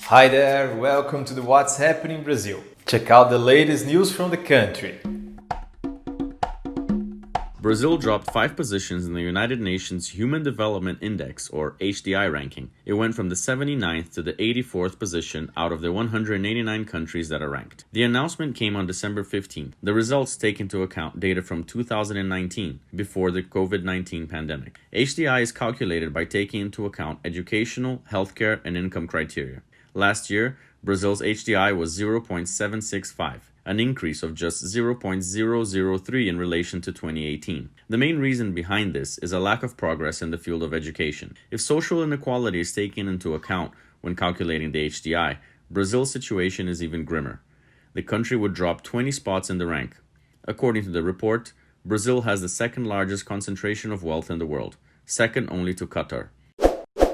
Hi there, welcome to the What's Happening in Brazil. Check out the latest news from the country. Brazil dropped 5 positions in the United Nations Human Development Index, or HDI ranking. It went from the 79th to the 84th position out of the 189 countries that are ranked. The announcement came on December 15th. The results take into account data from 2019, before the COVID-19 pandemic. HDI is calculated by taking into account educational, healthcare, and income criteria. Last year, Brazil's HDI was 0.765. An increase of just 0.003 in relation to 2018. The main reason behind this is a lack of progress in the field of education. If social inequality is taken into account when calculating the HDI, Brazil's situation is even grimmer. The country would drop 20 spots in the rank. According to the report, Brazil has the second largest concentration of wealth in the world, second only to Qatar.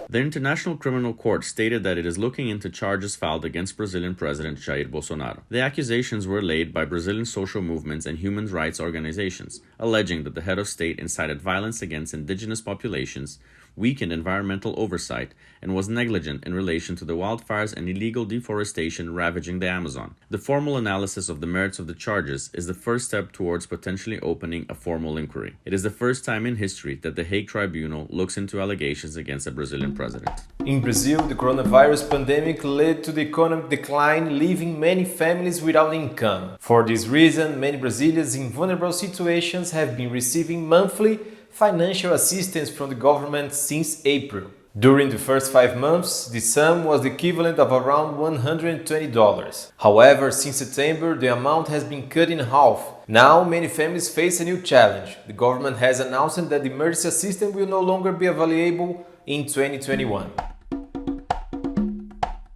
The International Criminal Court stated that it is looking into charges filed against Brazilian President Jair Bolsonaro. The accusations were laid by Brazilian social movements and human rights organizations, alleging that the head of state incited violence against indigenous populations, weakened environmental oversight, and was negligent in relation to the wildfires and illegal deforestation ravaging the Amazon. The formal analysis of the merits of the charges is the first step towards potentially opening a formal inquiry. It is the first time in history that the Hague Tribunal looks into allegations against a Brazilian president. In Brazil, the coronavirus pandemic led to the economic decline, leaving many families without income. For this reason, many Brazilians in vulnerable situations have been receiving monthly financial assistance from the government since April. During the first 5 months, the sum was the equivalent of around $120. However, since September, the amount has been cut in half. Now, many families face a new challenge. The government has announced that the emergency assistance will no longer be available in 2021.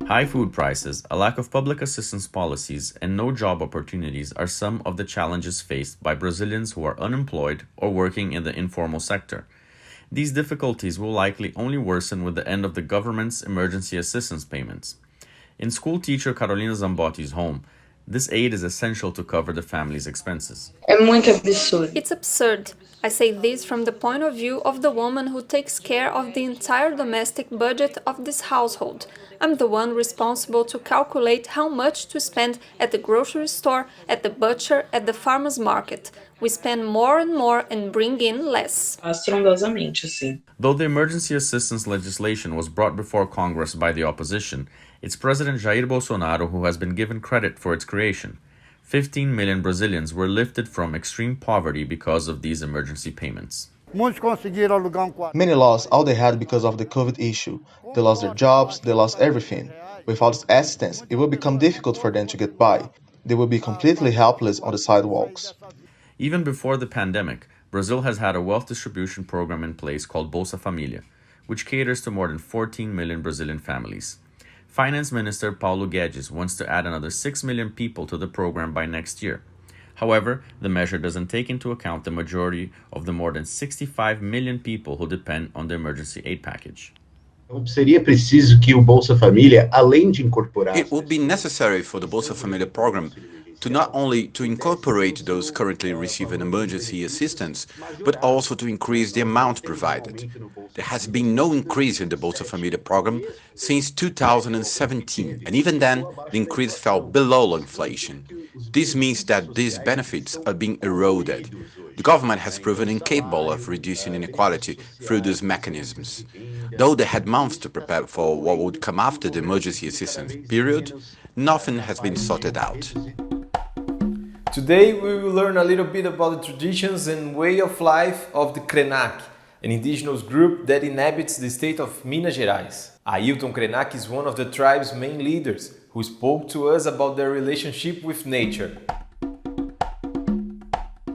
High food prices, a lack of public assistance policies, and no job opportunities are some of the challenges faced by Brazilians who are unemployed or working in the informal sector. These difficulties will likely only worsen with the end of the government's emergency assistance payments. In school teacher Carolina Zambotti's home, this aid is essential to cover the family's expenses. It's absurd. I say this from the point of view of the woman who takes care of the entire domestic budget of this household. I'm the one responsible to calculate how much to spend at the grocery store, at the butcher, at the farmer's market. We spend more and more and bring in less. Though the emergency assistance legislation was brought before Congress by the opposition, it's President Jair Bolsonaro who has been given credit for its creation. 15 million Brazilians were lifted from extreme poverty because of these emergency payments. Many lost all they had because of the COVID issue. They lost their jobs, they lost everything. Without this assistance, it will become difficult for them to get by. They will be completely helpless on the sidewalks. Even before the pandemic, Brazil has had a wealth distribution program in place called Bolsa Família, which caters to more than 14 million Brazilian families. Finance Minister Paulo Guedes wants to add another 6 million people to the program by next year. However, the measure doesn't take into account the majority of the more than 65 million people who depend on the emergency aid package. It would be necessary for the Bolsa Família program to not only to incorporate those currently receiving emergency assistance, but also to increase the amount provided. There has been no increase in the Bolsa Família program since 2017, and even then, the increase fell below inflation. This means that these benefits are being eroded. The government has proven incapable of reducing inequality through these mechanisms. Though they had months to prepare for what would come after the emergency assistance period, nothing has been sorted out. Today we will learn a little bit about the traditions and way of life of the Krenak, an indigenous group that inhabits the state of Minas Gerais. Ailton Krenak is one of the tribe's main leaders, who spoke to us about their relationship with nature.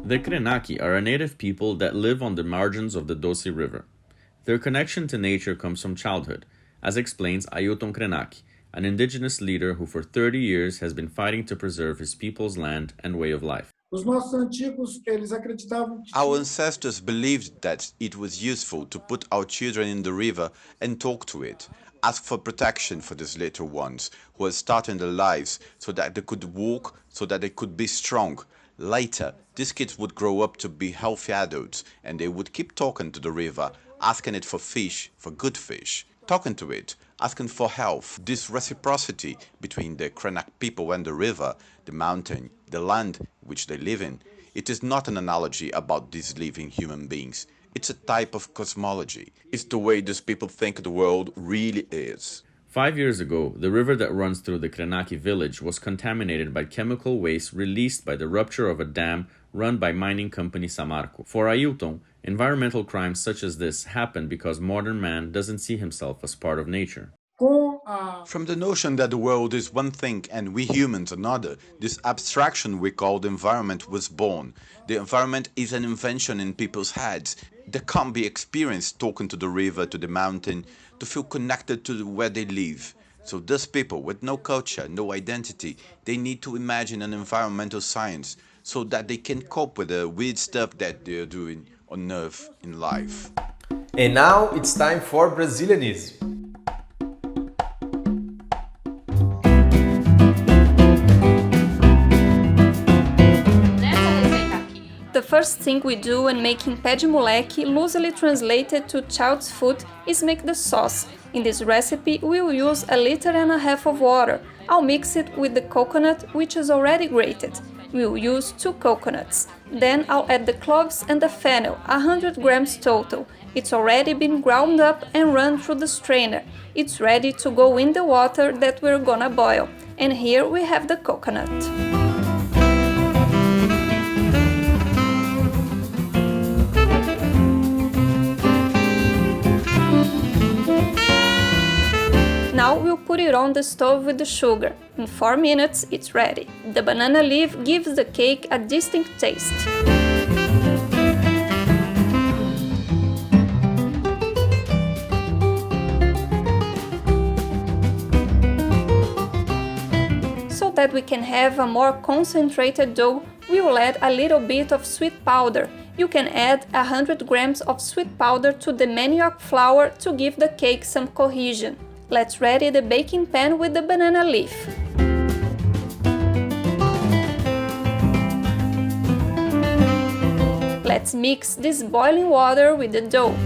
The Krenaki are a native people that live on the margins of the Doce River. Their connection to nature comes from childhood, as explains Ailton Krenaki, an indigenous leader who for 30 years has been fighting to preserve his people's land and way of life. Our ancestors believed that it was useful to put our children in the river and talk to it, ask for protection for these little ones who are starting their lives so that they could walk, so that they could be strong. Later, these kids would grow up to be healthy adults and they would keep talking to the river, asking it for fish, for good fish, talking to it, asking for help. This reciprocity between the Krenak people and the river, the mountain, the land which they live in, it is not an analogy about these living human beings. It's a type of cosmology. It's the way these people think the world really is. 5 years ago, the river that runs through the Krenaki village was contaminated by chemical waste released by the rupture of a dam run by mining company Samarco. For Ailton, environmental crimes such as this happen because modern man doesn't see himself as part of nature. From the notion that the world is one thing and we humans another, this abstraction we call the environment was born. The environment is an invention in people's heads. They can't be experienced talking to the river, to the mountain, to feel connected to where they live. So those people with no culture, no identity, they need to imagine an environmental science so that they can cope with the weird stuff that they're doing on Earth in life. And now it's time for Brazilianism. The first thing we do when making pé de moleque, loosely translated to child's foot, is make the sauce. In this recipe, we will use 1.5 liters of water. I'll mix it with the coconut, which is already grated. We will use 2 coconuts. Then I'll add the cloves and the fennel, 100 grams total. It's already been ground up and run through the strainer. It's ready to go in the water that we're gonna boil. And here we have the coconut. Now we'll put it on the stove with the sugar. In 4 minutes, it's ready. The banana leaf gives the cake a distinct taste. So that we can have a more concentrated dough, we will add a little bit of sweet powder. You can add 100 grams of sweet powder to the manioc flour to give the cake some cohesion. Let's ready the baking pan with the banana leaf. Let's mix this boiling water with the dough.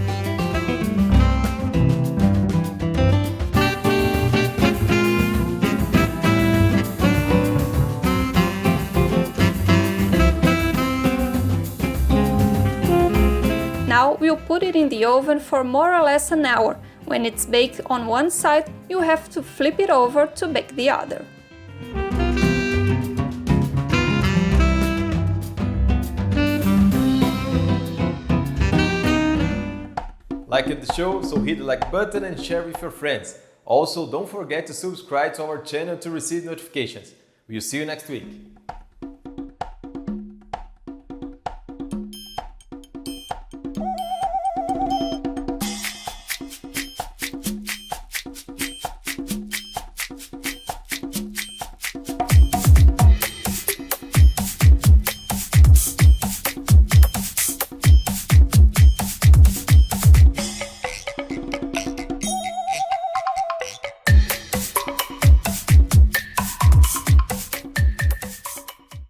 Now we'll put it in the oven for more or less an hour. When it's baked on one side, you have to flip it over to bake the other. Like the show, so hit the like button and share with your friends. Also, don't forget to subscribe to our channel to receive notifications. We'll see you next week.